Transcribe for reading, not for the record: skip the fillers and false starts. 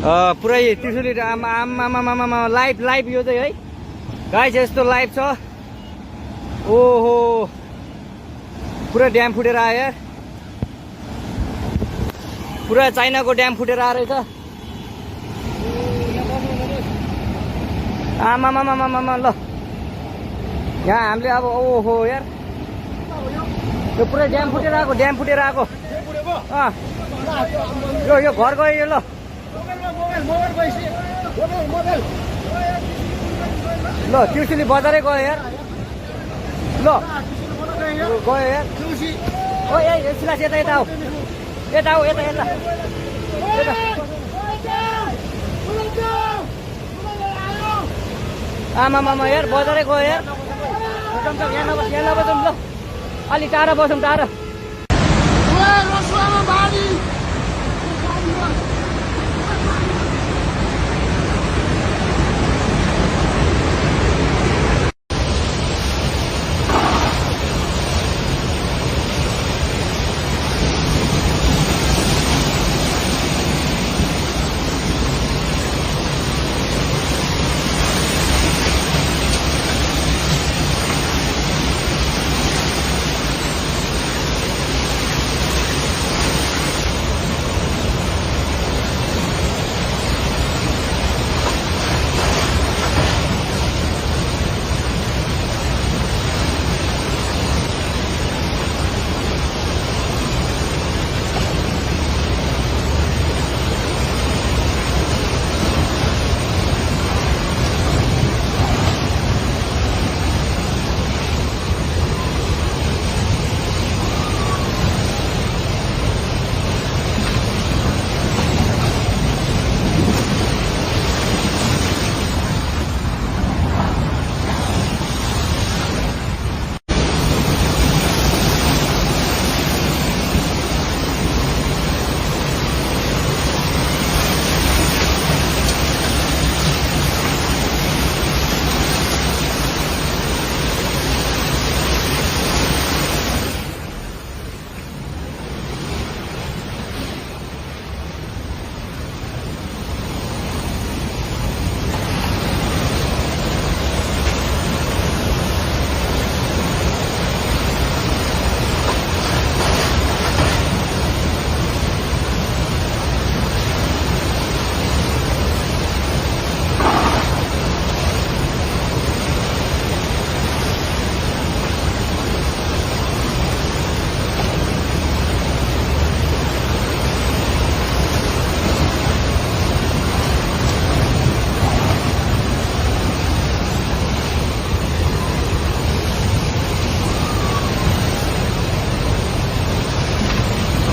पुरै त्रिशुली आमा live live यो चाहिँ है गाइस यस्तो लाइभ छ। ओहो पुरा ड्याम फुटेर आयो यार, पुरा चाइनाको ड्याम फुटेर आएर रहेछ। आमा ल यहाँ हामीले अब ओहो यार यो पुरै ड्याम फुटेर आएको यो घर गयो यो। ल ल त्रिशुली बजारै गयो यार। ल गयो यार। ओ ए सिलास यता आऊ यता आमा यार बजारै गयो यार। यहाँ नबसौँ ल, अलि टाढा बसौँ टाढा।